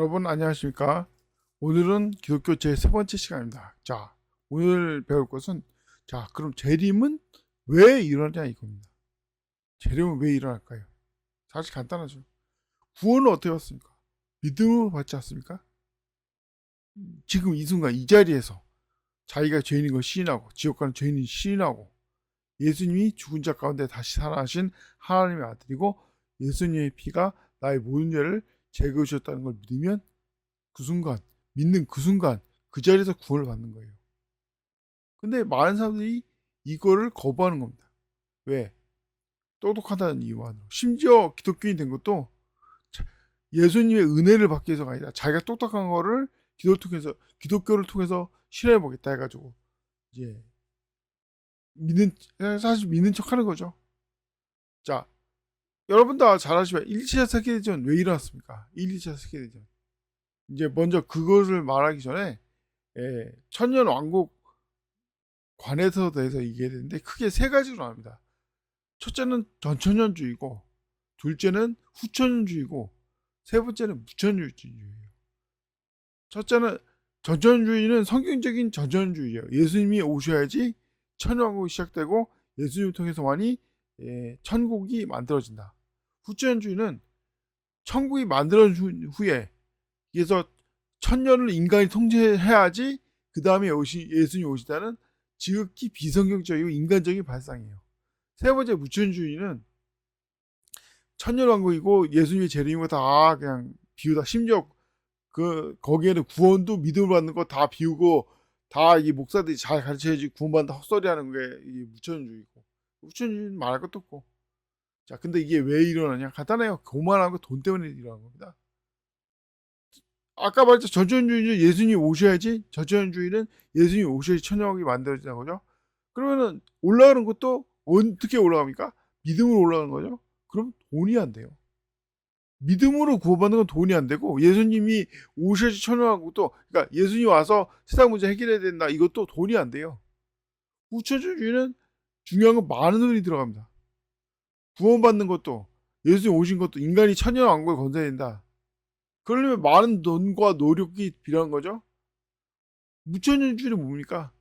여러분 안녕하십니까? 오늘은 기독교 제 세 번째 시간입니다. 자, 오늘 배울 것은 그럼 재림은 왜 일어나냐 이겁니다. 재림은 왜 일어날까요? 사실 간단하죠. 구원은 어떻게 받습니까? 믿음으로 받지 않습니까? 지금 이 순간 이 자리에서 자기가 죄인인 걸 시인하고 지옥 가는 죄인인 시인하고 예수님이 죽은 자 가운데 다시 살아나신 하나님의 아들이고 예수님의 피가 나의 모든 죄를 제거해 주셨다는 걸 믿으면 그 순간, 믿는 그 순간 그 자리에서 구원을 받는 거예요. 근데 많은 사람들이 이거를 거부하는 겁니다. 왜? 똑똑하다는 이유만으로. 심지어 기독교인이 된 것도 예수님의 은혜를 받기 위해서가 아니라 자기가 똑똑한 거를 기독교를 통해서 실현해 보겠다 해가지고 이제 사실 믿는 척 하는 거죠. 자, 여러분 다 잘 아시지만 1차 세계대전 왜 일어났습니까? 1, 2차 세계대전. 이제 먼저 그것을 말하기 전에 천년 왕국 관에서 대해서 얘기해야 되는데 크게 세 가지로 나옵니다. 첫째는 전천년주의고, 둘째는 후천년주의고, 세 번째는 무천년주의예요. 첫째는 전천년주의는 성경적인 전천년주의예요. 예수님이 오셔야지 천년왕국이 시작되고 예수님을 통해서만이 천국이 만들어진다. 후천년주의는 천국이 만들어진 후에 그래서 천년을 인간이 통제해야지 그 다음에 예수님이 오시다는 지극히 비성경적이고 인간적인 발상이에요. 세 번째 무천주의는 천년왕국이고 예수님의 재림이고 다 그냥 비우다. 심지어 거기에는 구원도 믿음을 받는 거 다 비우고 다 이 목사들이 잘 가르쳐야지 구원받는다 헛소리하는 게 이 무천주의고, 무천주의는 말할 것도 없고. 자, 근데 이게 왜 일어나냐? 간단해요. 교만하고 돈 때문에 일어나는 겁니다. 아까 말했죠. 전천주의는 예수님이 오셔야지, 전천주의는 예수님이 오셔야지 천년왕국이 만들어진다는 거죠. 그러면은 올라가는 것도 어떻게 올라갑니까? 믿음으로 올라가는 거죠. 그럼 돈이 안 돼요. 믿음으로 구원받는 건 돈이 안 되고, 예수님이 오셔야지 천년왕국도, 그러니까 예수님이 와서 세상 문제 해결해야 된다, 이것도 돈이 안 돼요. 후천주의는 중요한 건 많은 돈이 들어갑니다. 구원받는 것도, 예수님 오신 것도, 인간이 천년왕국을 건져야 된다. 그러려면 많은 돈과 노력이 필요한 거죠. 무천년주의는 뭡니까?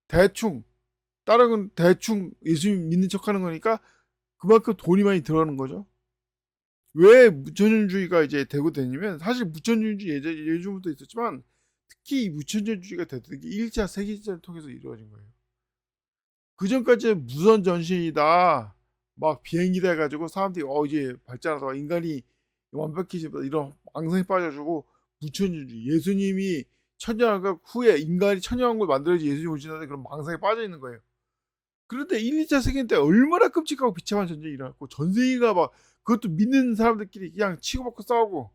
대충 예수님 믿는 척하는 거니까 그만큼 돈이 많이 들어가는 거죠. 왜 무천년주의가 이제 되고 되냐면, 사실 무천년주의 예전부터 있었지만 특히 이 무천년주의가 됐던 게 1차 세계대전을 통해서 이루어진 거예요. 그 전까지는 무선 전신이다, 막 비행기다 해가지고 사람들이 이제 발전하다가 인간이 완벽해지다 이런 망상에 빠져주고, 무천년주의, 예수님이 천년왕국 후에 인간이 천년왕국을 만들어야지 예수님이 오신다는 그런 망상에 빠져 있는 거예요. 그런데 1, 2차 세계대전 때 얼마나 끔찍하고 비참한 전쟁이 일어났고, 전 세계가 막 그것도 믿는 사람들끼리 그냥 치고받고 싸우고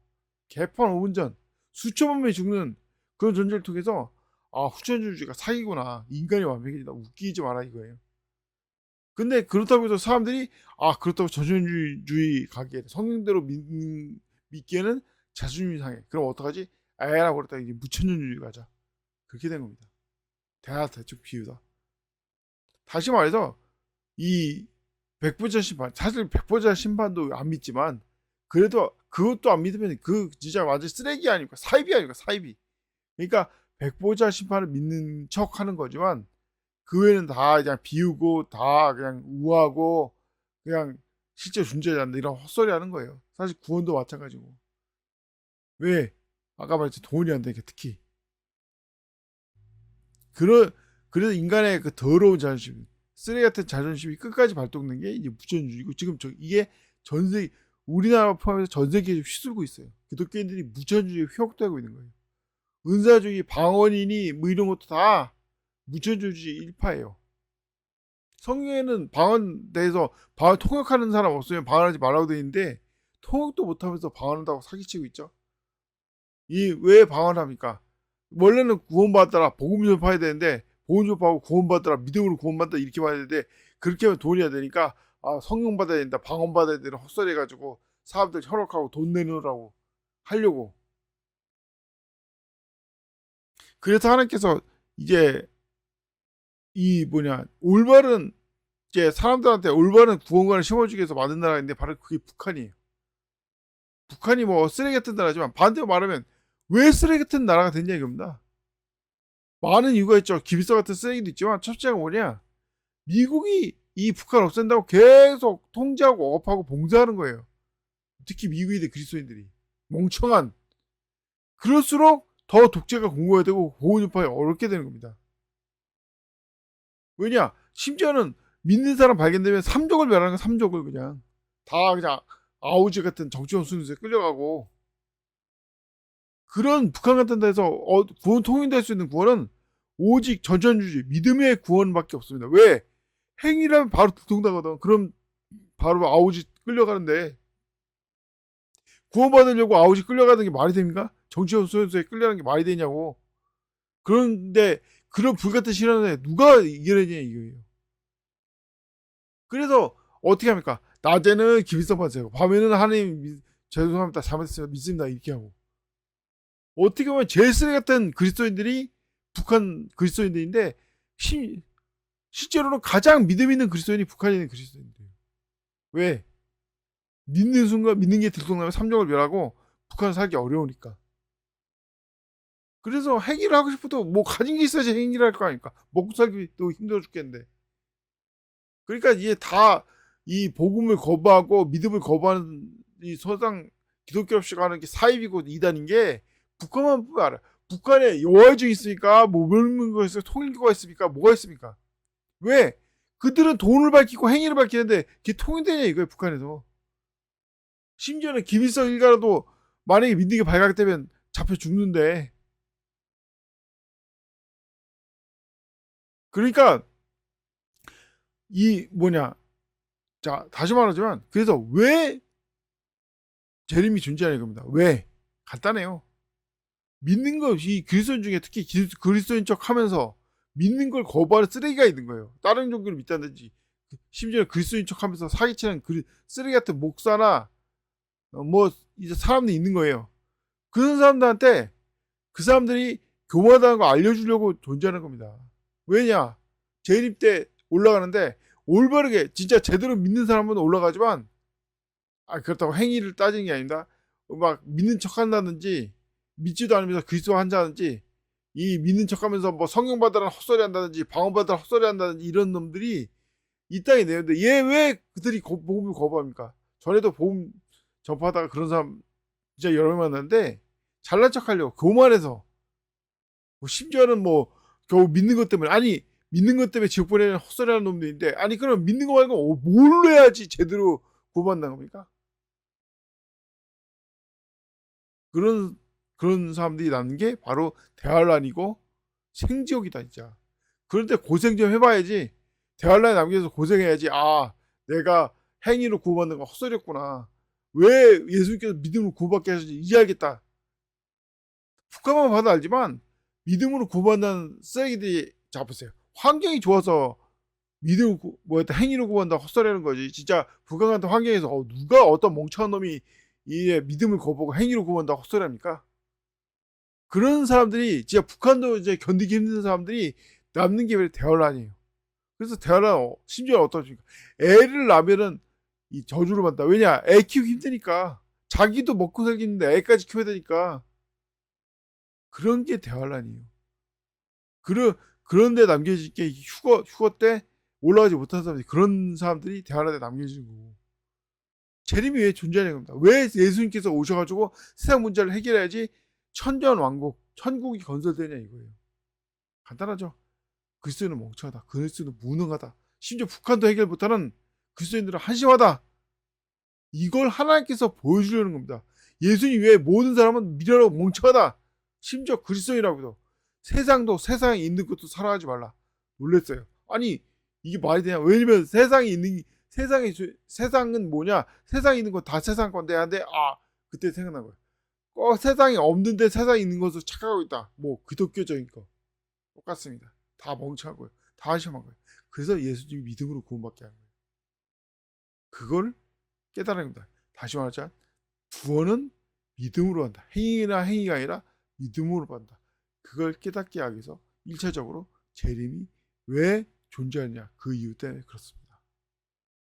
개판 5분 전 수천만 명이 죽는 그런 전쟁을 통해서 후천주의가 사기구나, 인간이 완벽해지다, 웃기지 마라 이거예요. 근데 그렇다고 해서 사람들이 그렇다고 전천주의 가기에 성경대로 믿기에는 자존심이 상해. 그럼 어떡하지? 에라 그렇다, 이제 무천년주의 가자. 그렇게 된 겁니다. 대충 비유다. 다시 말해서 이 백보자 심판, 사실 백보자 심판도 안 믿지만 그래도 그것도 안 믿으면 그 진짜 완전 쓰레기 아닙니까? 사이비 아닙니까? 사이비. 그러니까 백보자 심판을 믿는 척 하는 거지만 그 외에는 다 그냥 비우고 다 그냥 우하고 그냥 실제 존재하지 않는다 이런 헛소리 하는 거예요. 사실 구원도 마찬가지고. 왜? 아까 말했지, 돈이 안 되니까. 특히 그래서 인간의 그 더러운 자존심, 쓰레기 같은 자존심이 끝까지 발동된 게 이제 무천주의고, 지금 이게 전 세계, 우리나라 포함해서 전 세계에 휩쓸고 있어요. 기독교인들이 무천주의에 휘혹되고 있는 거예요. 은사주의, 방언이니 뭐 이런 것도 다 무천주의 일파예요. 성경에는 방언에 대해서 방언 통역하는 사람 없으면 방언하지 말라고 되어 있는데 통역도 못하면서 방언한다고 사기치고 있죠. 왜 방언합니까? 원래는 구원받더라, 복음 전파해야 되는데 복음 전파하고 구원받더라, 믿음으로 구원받다 이렇게 봐야 되는데 그렇게 하면 돈이 야 되니까 성령 받아야 된다, 방언 받아야 되는 헛소리 해가지고 사람들 현혹하고 돈 내놓으라고 하려고. 그래서 하나님께서 이제 올바른, 이제 사람들한테 올바른 구원관을 심어주기 위해서 만든 나라인데 바로 그게 북한이에요. 북한이 뭐 쓰레기 같은 나라지만 반대로 말하면 왜 쓰레기 같은 나라가 됐냐 이겁니다. 많은 이유가 있죠. 기비서 같은 쓰레기도 있지만 첫째가 뭐냐? 미국이 이 북한 없앤다고 계속 통제하고 억압하고 봉쇄하는 거예요. 특히 미국인들 그리스도인들이 멍청한. 그럴수록 더 독재가 공고화되고 보호전파가 어렵게 되는 겁니다. 왜냐? 심지어는 믿는 사람 발견되면 삼족을 멸하는 거 삼족을 그냥 다 그냥 아우지 같은 정치원 순수에 끌려가고 그런 북한 같은 데서 구원 통일될 수 있는 구원은 오직 전천주의 믿음의 구원밖에 없습니다. 왜? 행위라면 바로 들통나거든. 그럼 바로 아우지 끌려가는데 구원받으려고 아우지 끌려가는 게 말이 됩니까? 정치원 순수에 끌려가는 게 말이 되냐고. 그런데 그런 불같은 실현에 누가 이겨내냐 이거예요. 그래서 어떻게 합니까? 낮에는 기비성 받으세요. 밤에는 하나님 죄송합니다. 잘못했습니다. 믿습니다. 이렇게 하고. 어떻게 보면 제일 쓰레기 같은 그리스도인들이 북한 그리스도인들인데 실제로는 가장 믿음 있는 그리스도인이 북한에 있는 그리스도인들이에요. 왜? 믿는 순간 믿는 게 들통나면 삼족을 멸하고 북한은 살기 어려우니까. 그래서 행위를 하고 싶어도 뭐 가진 게 있어야지 행위를 할 거 아닙니까? 먹고 살기도 힘들어 죽겠는데. 그러니까 이게 다 이 복음을 거부하고 믿음을 거부하는 이 서당 기독교롭식 하는 게 사입이고 이단인 게 북한만 보면 알아. 북한에 여화증이 있으니까 뭐 먹는 거 있어 통일교가 있습니까? 뭐가 있습니까? 왜? 그들은 돈을 밝히고 행위를 밝히는데 그게 통일되냐 이거예요 북한에서. 심지어는 김일성 일가라도 만약에 믿는 게 발각되면 잡혀 죽는데. 그러니까 이 뭐냐, 자 다시 말하지만 그래서 왜 재림이 존재하는 겁니다. 왜? 간단해요. 믿는 것이 그리스도인 중에 특히 그리스도인 척 하면서 믿는 걸 거부하는 쓰레기가 있는 거예요. 다른 종교를 믿다든지 심지어 그리스도인 척 하면서 사기치는 쓰레기 같은 목사나 뭐 이제 사람들이 있는 거예요. 그런 사람들한테 그 사람들이 교만하다는 거 알려주려고 존재하는 겁니다. 왜냐? 재림 때 올라가는데 올바르게 진짜 제대로 믿는 사람은 올라가지만 그렇다고 행위를 따지는 게 아닙니다. 막 믿는 척한다든지 믿지도 않으면서 그리스도 한다든지 이 믿는 척하면서 뭐 성령 받으라 헛소리 한다든지 방언 받으라 헛소리 한다든지 이런 놈들이 이 땅에 내는데 얘 왜 그들이 복음을 거부합니까? 전에도 복음 전파하다가 그런 사람 진짜 여러 명 만났는데 잘난 척하려고 교만해서 뭐 심지어는 뭐 겨우 믿는 것 때문에 믿는 것 때문에 지옥 보내는 헛소리하는 놈들인데 그럼 믿는 거 말고 뭘로 해야지 제대로 구원받는 겁니까? 그런 사람들이 남는 게 바로 대환란이고 생지옥이다 진짜. 그런데 고생 좀 해봐야지. 대환란에 남겨서 고생해야지. 내가 행위로 구원받는 거 헛소리였구나. 왜 예수님께서 믿음으로 구원받게 하셨는지 이제 알겠다. 북한만 봐도 알지만 믿음으로 구원받는 쓰레기들이 잡으세요. 환경이 좋아서 믿음으로 행위로 구원한다 헛소리하는 거지. 진짜 북한 같은 환경에서 누가 어떤 멍청한 놈이 이 믿음을 거부하고 행위로 구원한다 헛소리합니까? 그런 사람들이 진짜 북한도 이제 견디기 힘든 사람들이 남는 게 대환란이에요. 그래서 대환란 심지어 어떻습니까? 애를 낳으면은 이 저주를 받다. 왜냐? 애 키우기 힘드니까. 자기도 먹고 살기는데 애까지 키워야 되니까. 그런 게 대환란이에요. 그런데 남겨질 게 휴거 때 올라가지 못한 사람들이 그런 사람들이 대환란에 남겨지는 거고. 재림이 왜 존재하는 겁니다. 왜 예수님께서 오셔가지고 세상 문제를 해결해야지 천전왕국, 천국이 건설되냐 이거예요. 간단하죠. 그리스도인은 멍청하다. 그리스도인은 무능하다. 심지어 북한도 해결 못하는 그리스도인들은 한심하다. 이걸 하나님께서 보여주려는 겁니다. 예수님 외에 모든 사람은 미련하고 멍청하다. 심지어 그리스도인이라고도. 세상에 있는 것도 사랑하지 말라. 놀랬어요. 이게 말이 되냐? 왜냐면 세상은 뭐냐? 세상에 있는 건 다 세상 건데 한데 그때 생각난 거예요. 세상에 없는데 세상에 있는 것을 착각하고 있다. 뭐 기독교적인 거 똑같습니다. 다 멍청하고요. 다 한심한 거예요. 그래서 예수님이 믿음으로 구원받게 하는 거예요. 그걸 깨달은 겁니다. 다시 말하자면 구원은 믿음으로 한다. 행위가 아니라 믿음으로 한다. 그걸 깨닫게 하기 위해서 1차적으로 재림이 왜 존재하느냐 그 이유 때문에 그렇습니다.